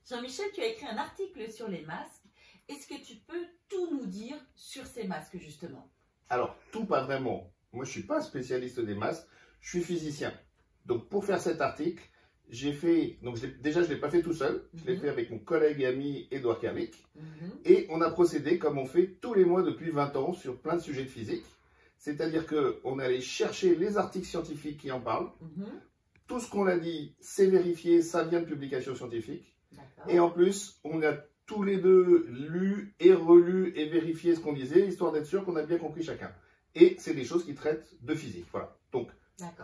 Jean-Michel, tu as écrit un article sur les masques. Est-ce que tu peux tout nous dire sur ces masques, justement? Alors, tout pas vraiment. Moi, je ne suis pas spécialiste des masques, je suis physicien. Donc, pour faire cet article, j'ai fait... Donc, déjà, je ne l'ai pas fait tout seul. Je l'ai fait avec mon collègue et ami Édouard Kerlik. Et on a procédé comme on fait tous les mois depuis 20 ans sur plein de sujets de physique. C'est-à-dire qu'on allait chercher les articles scientifiques qui en parlent. Tout ce qu'on a dit, c'est vérifié, ça vient de publications scientifiques. Et en plus, on a tous les deux lu et relu et vérifié ce qu'on disait, histoire d'être sûr qu'on a bien compris chacun. Et c'est des choses qui traitent de physique. Voilà. Donc,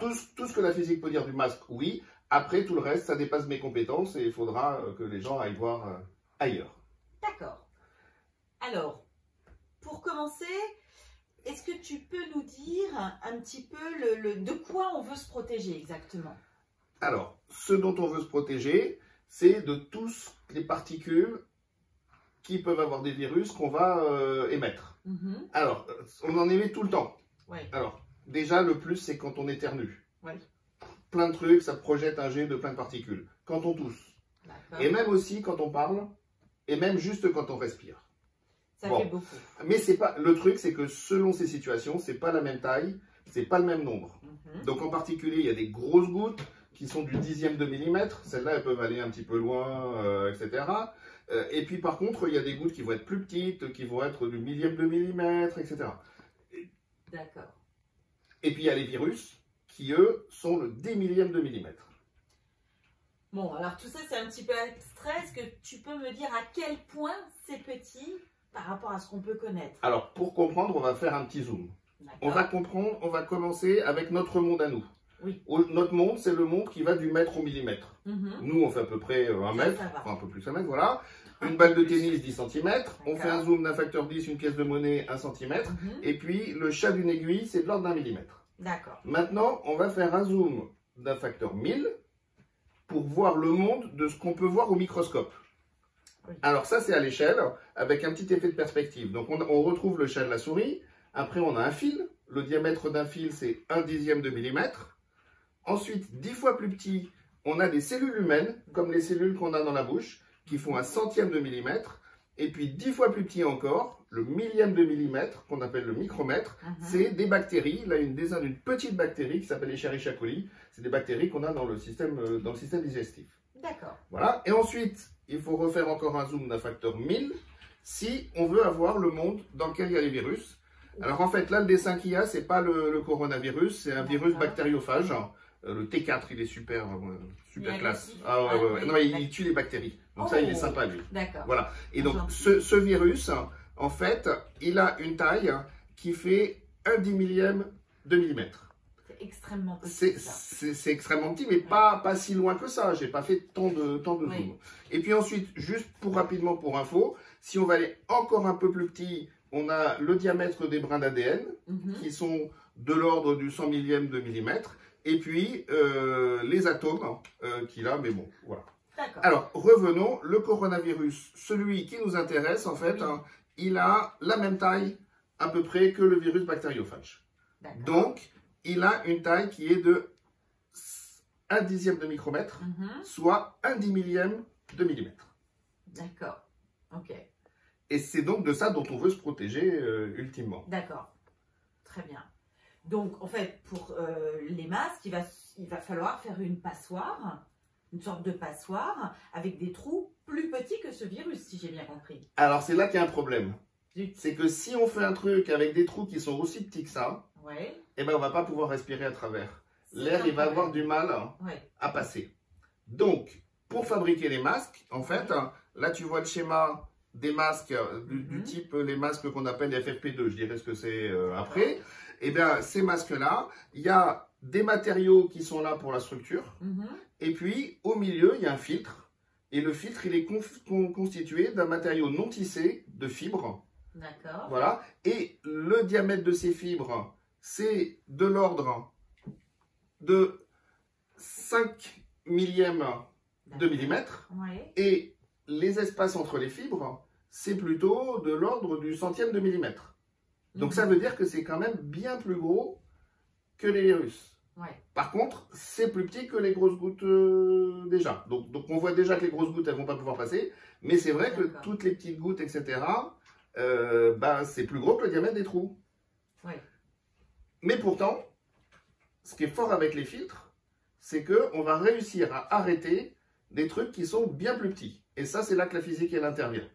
tout ce que la physique peut dire du masque, oui. Après, tout le reste, ça dépasse mes compétences et il faudra que les gens aillent voir ailleurs. D'accord. Alors, pour commencer, est-ce que tu peux nous dire un petit peu de quoi on veut se protéger exactement? Alors, ce dont on veut se protéger, c'est de toutes les particules qui peuvent avoir des virus qu'on va émettre. Alors, on en émet tout le temps. Alors, déjà, le plus, c'est quand on éternue. Plein de trucs, ça projette un jet de plein de particules. Quand on tousse. Et même aussi quand on parle, et même juste quand on respire. Ça fait beaucoup. Mais c'est pas, le truc, c'est que selon ces situations, c'est pas la même taille, c'est pas le même nombre. Donc en particulier, il y a des grosses gouttes qui sont du dixième de millimètre. Celles-là, elles peuvent aller un petit peu loin, etc. Et puis par contre, il y a des gouttes qui vont être plus petites, qui vont être du millième de millimètre, etc. D'accord. Et puis il y a les virus qui, eux, sont le démillième de millimètre. Bon, alors tout ça, c'est un petit peu abstrait. Est-ce que tu peux me dire à quel point c'est petit par rapport à ce qu'on peut connaître? Alors, pour comprendre, on va faire un petit zoom. On va comprendre, on va commencer avec notre monde à nous. Notre monde, c'est le monde qui va du mètre au millimètre. Nous, on fait à peu près 1 mètre, enfin un peu plus 1 mètre, voilà. Une balle de tennis, 10 cm. On fait un zoom d'un facteur 10, une pièce de monnaie, 1 cm. Et puis, le chat d'une aiguille, c'est de l'ordre d'1 millimètre. D'accord. Maintenant, on va faire un zoom d'un facteur 1000 pour voir le monde de ce qu'on peut voir au microscope. Alors ça, c'est à l'échelle, avec un petit effet de perspective. Donc, on retrouve le chat de la souris. Après, on a un fil. Le diamètre d'un fil, c'est 1/10 de millimètre. Ensuite, 10 fois plus petit, on a des cellules humaines, comme les cellules qu'on a dans la bouche, qui font 1/100 de millimètre. Et puis 10 fois plus petit encore, le millième de millimètre, qu'on appelle le micromètre, c'est des bactéries. Là, une petite bactérie qui s'appelle Escherichia coli. C'est des bactéries qu'on a dans le système digestif. D'accord. Voilà. Et ensuite, il faut refaire encore un zoom d'un facteur 1000 si on veut avoir le monde dans lequel il y a les virus. Alors en fait, là, le dessin qu'il y a, c'est pas le coronavirus, c'est un virus bactériophage. Le T4, il est super classe. Ah ouais. Non, il tue les bactéries. Donc ça, il est sympa, lui. D'accord. Voilà. Et donc, ce virus, en fait, il a une taille qui fait 1/10 de millimètre. C'est extrêmement petit. C'est extrêmement petit, mais pas si loin que ça. J'ai pas fait tant de zoom. Et puis ensuite, juste rapidement pour info, si on va aller encore un peu plus petit, on a le diamètre des brins d'ADN, qui sont de l'ordre du 100 millième de millimètre. Et puis, les atomes qu'il a, mais bon, voilà. Alors, revenons, le coronavirus, celui qui nous intéresse, en fait, il a la même taille à peu près que le virus bactériophage. Donc, il a une taille qui est de 1/10 de micromètre, soit 1/10 millième de millimètre. D'accord, ok. Et c'est donc de ça dont on veut se protéger ultimement. D'accord, très bien. Donc, en fait, pour les masques, il va falloir faire une passoire, une sorte de passoire, avec des trous plus petits que ce virus, si j'ai bien compris. Alors, c'est là qu'il y a un problème. C'est que si on fait un truc avec des trous qui sont aussi petits que ça, eh ben, on ne va pas pouvoir respirer à travers. L'air, il va avoir du mal à passer. Donc, pour fabriquer les masques, en fait, là, tu vois le schéma des masques du type, les masques qu'on appelle les FFP2, je dirais ce que c'est après. Eh bien, ces masques-là, il y a des matériaux qui sont là pour la structure. Et puis, au milieu, il y a un filtre. Et le filtre, il est constitué d'un matériau non tissé, de fibres. D'accord. Voilà. Et le diamètre de ces fibres, c'est de l'ordre de 5 millièmes de millimètre. Et les espaces entre les fibres, c'est plutôt de l'ordre du centième de millimètre. Donc ça veut dire que c'est quand même bien plus gros que les virus. Ouais. Par contre, c'est plus petit que les grosses gouttes déjà. Donc on voit déjà que les grosses gouttes, elles vont pas pouvoir passer. Mais c'est vrai que toutes les petites gouttes, etc., c'est plus gros que le diamètre des trous. Ouais. Mais pourtant, ce qui est fort avec les filtres, c'est qu'on va réussir à arrêter des trucs qui sont bien plus petits. Et ça, c'est là que la physique, elle intervient.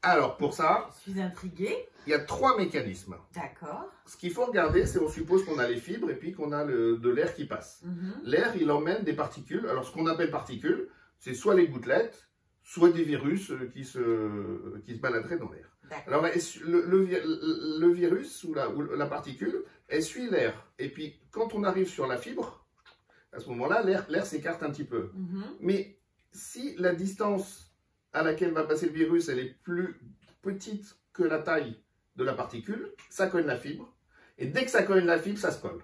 Alors, pour ça, je suis intriguée. Il y a 3 mécanismes. D'accord. Ce qu'il faut regarder, c'est on suppose qu'on a les fibres et puis qu'on a de l'air qui passe. L'air, il emmène des particules. Alors, ce qu'on appelle particules, c'est soit les gouttelettes, soit des virus qui se baladeraient dans l'air. Alors, le virus ou la particule, elle suit l'air. Et puis, quand on arrive sur la fibre, à ce moment-là, l'air s'écarte un petit peu. Mais si la distance à laquelle va passer le virus, elle est plus petite que la taille de la particule, ça cogne la fibre. Et dès que ça cogne la fibre, ça se colle.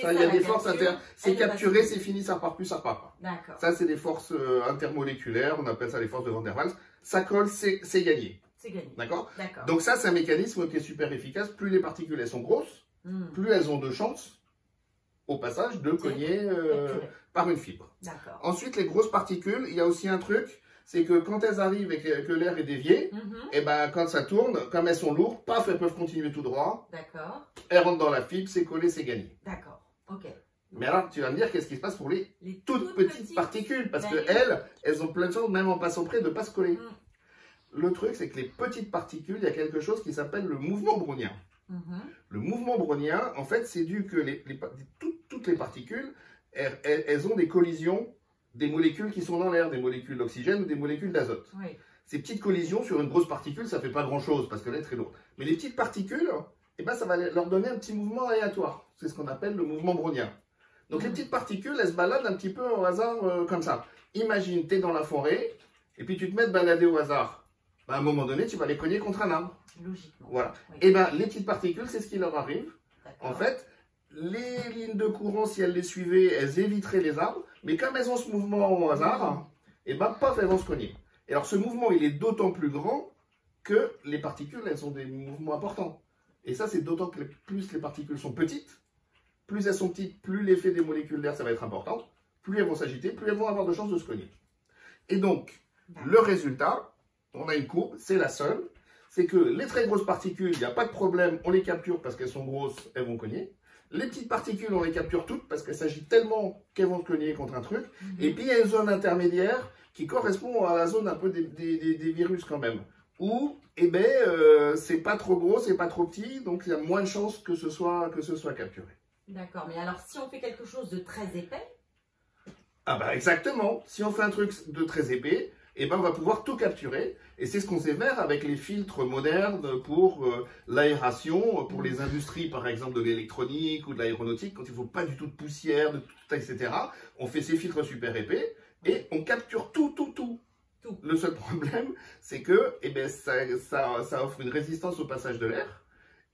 Ça, il y a des forces c'est capturé, c'est fini, ça repart plus, ça repart pas. D'accord. Ça, c'est des forces intermoléculaires, on appelle ça les forces de Van der Waals. Ça colle, c'est gagné. C'est gagné. D'accord. Donc ça, c'est un mécanisme qui est super efficace. Plus les particules elles sont grosses, plus elles ont de chances, au passage, de cogner par une fibre. Ensuite, les grosses particules, il y a aussi un truc, c'est que quand elles arrivent et que l'air est dévié, et ben quand ça tourne, comme elles sont lourdes, paf, elles peuvent continuer tout droit. D'accord. Elles rentrent dans la fibre, c'est collé, c'est gagné. D'accord. Ok. Mais alors, tu vas me dire qu'est-ce qui se passe pour les toutes petites particules, parce que elles ont plein de choses, même en passant près, de ne pas se coller. Le truc, c'est que les petites particules, il y a quelque chose qui s'appelle le mouvement brownien. Le mouvement brownien, en fait, c'est dû que toutes les particules, elles ont des collisions des molécules qui sont dans l'air, des molécules d'oxygène ou des molécules d'azote. Ces petites collisions sur une grosse particule, ça ne fait pas grand-chose parce qu'elle est très lourde. Mais les petites particules, eh ben, ça va leur donner un petit mouvement aléatoire. C'est ce qu'on appelle le mouvement brownien. Donc les petites particules, elles se baladent un petit peu au hasard comme ça. Imagine, tu es dans la forêt et puis tu te mets de balader au hasard. Ben, à un moment donné, tu vas les cogner contre un arbre. Logiquement. Voilà. Et ben, les petites particules, c'est ce qui leur arrive. En fait, les lignes de courant, si elles les suivaient, elles éviteraient les arbres. Mais comme elles ont ce mouvement au hasard, et ben, paf, elles vont se cogner. Et alors, ce mouvement, il est d'autant plus grand que les particules, elles ont des mouvements importants. Et ça, c'est d'autant que plus les particules sont petites, plus elles sont petites, plus l'effet des molécules d'air, ça va être important. Plus elles vont s'agiter, plus elles vont avoir de chances de se cogner. Et donc, le résultat, on a une courbe, c'est la seule. C'est que les très grosses particules, il n'y a pas de problème, on les capture parce qu'elles sont grosses, elles vont cogner. Les petites particules, on les capture toutes parce qu'elles s'agitent tellement qu'elles vont se cogner contre un truc. Et puis, il y a une zone intermédiaire qui correspond à la zone un peu des virus quand même. Où, eh ben, c'est pas trop gros, c'est pas trop petit, donc il y a moins de chances que ce soit capturé. D'accord, mais alors si on fait quelque chose de très épais? Ah bah exactement, si on fait un truc de très épais, eh ben on va pouvoir tout capturer. Et c'est ce qu'on sait faire avec les filtres modernes pour l'aération, pour les industries par exemple de l'électronique ou de l'aéronautique, quand il ne faut pas du tout de poussière, de tout, etc. On fait ces filtres super épais et on capture tout. Le seul problème, c'est que eh ben, ça offre une résistance au passage de l'air.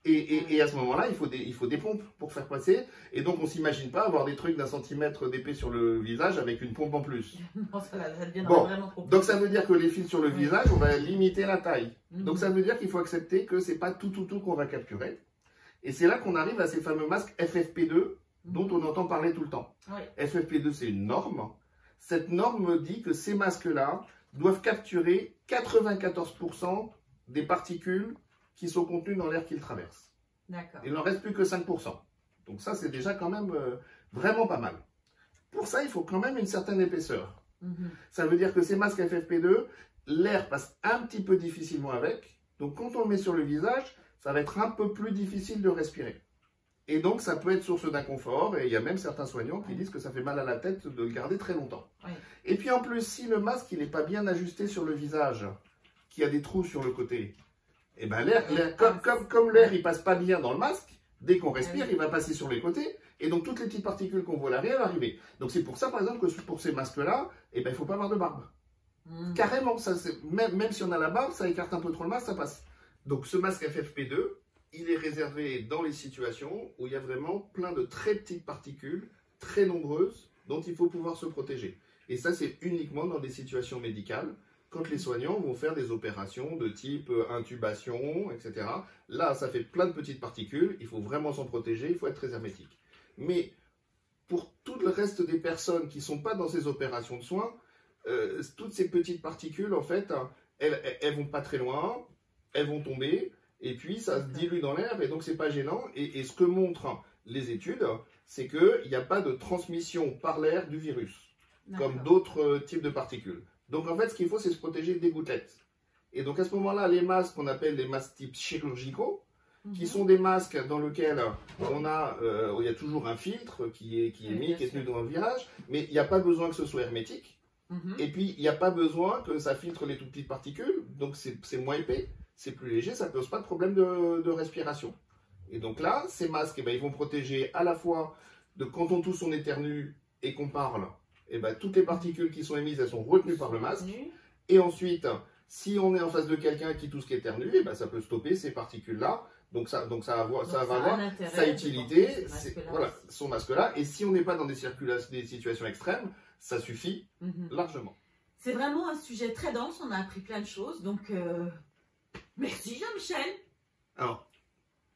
Et à ce moment-là, il faut des pompes pour faire passer. Et donc, on ne s'imagine pas avoir des trucs d'1 centimètre d'épais sur le visage avec une pompe en plus. Non, ça deviendra vraiment trop. Donc, ça veut dire que les fils sur le visage, on va limiter la taille. Donc, ça veut dire qu'il faut accepter que ce n'est pas tout qu'on va capturer. Et c'est là qu'on arrive à ces fameux masques FFP2 dont on entend parler tout le temps. FFP2, c'est une norme. Cette norme dit que ces masques-là doivent capturer 94% des particules qui sont contenus dans l'air qu'ils traversent. Il n'en reste plus que 5%. Donc ça, c'est déjà quand même vraiment pas mal. Pour ça, il faut quand même une certaine épaisseur. Ça veut dire que ces masques FFP2, l'air passe un petit peu difficilement avec. Donc quand on le met sur le visage, ça va être un peu plus difficile de respirer. Et donc, ça peut être source d'inconfort. Et il y a même certains soignants qui disent que ça fait mal à la tête de le garder très longtemps. Et puis en plus, si le masque n'est pas bien ajusté sur le visage, qu'il y a des trous sur le côté, et ben comme l'air il passe pas bien dans le masque, dès qu'on respire, il va passer sur les côtés, et donc toutes les petites particules qu'on voit là vont arriver. Donc c'est pour ça, par exemple, que pour ces masques-là, eh ben, il ne faut pas avoir de barbe. Carrément, ça, même si on a la barbe, ça écarte un peu trop le masque, ça passe. Donc ce masque FFP2, il est réservé dans les situations où il y a vraiment plein de très petites particules, très nombreuses, dont il faut pouvoir se protéger. Et ça, c'est uniquement dans des situations médicales, quand les soignants vont faire des opérations de type intubation, etc. Là, ça fait plein de petites particules, il faut vraiment s'en protéger, il faut être très hermétique. Mais pour tout le reste des personnes qui ne sont pas dans ces opérations de soins, toutes ces petites particules, en fait, elles vont pas très loin, elles vont tomber, et puis ça se dilue dans l'air, et donc c'est pas gênant. Et ce que montrent les études, c'est qu'il n'y a pas de transmission par l'air du virus, comme d'autres types de particules. Donc en fait, ce qu'il faut, c'est se protéger des gouttelettes. Et donc à ce moment-là, les masques qu'on appelle les masques type chirurgicaux, qui sont des masques dans lesquels il y a toujours un filtre qui est mis, qui est tenu dans le virage, mais il n'y a pas besoin que ce soit hermétique. Et puis, il n'y a pas besoin que ça filtre les tout petites particules, donc c'est moins épais, c'est plus léger, ça ne pose pas de problème de respiration. Et donc là, ces masques, ils vont protéger à la fois de quand on tousse, on éternue et qu'on parle, toutes les particules qui sont émises, elles sont retenues par le masque. Et ensuite, si on est en face de quelqu'un qui tousse, qui éternue, ça peut stopper ces particules-là. Donc ça va avoir sa utilité, voilà, son masque-là. Et si on n'est pas dans des situations extrêmes, ça suffit largement. C'est vraiment un sujet très dense, on a appris plein de choses. Donc, merci Jean-Michel. Alors,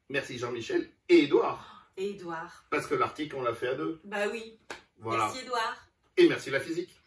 merci Jean-Michel et Édouard. Et Édouard. Parce que l'article, on l'a fait à deux. Bah oui. Voilà. Merci Édouard. Et merci la physique.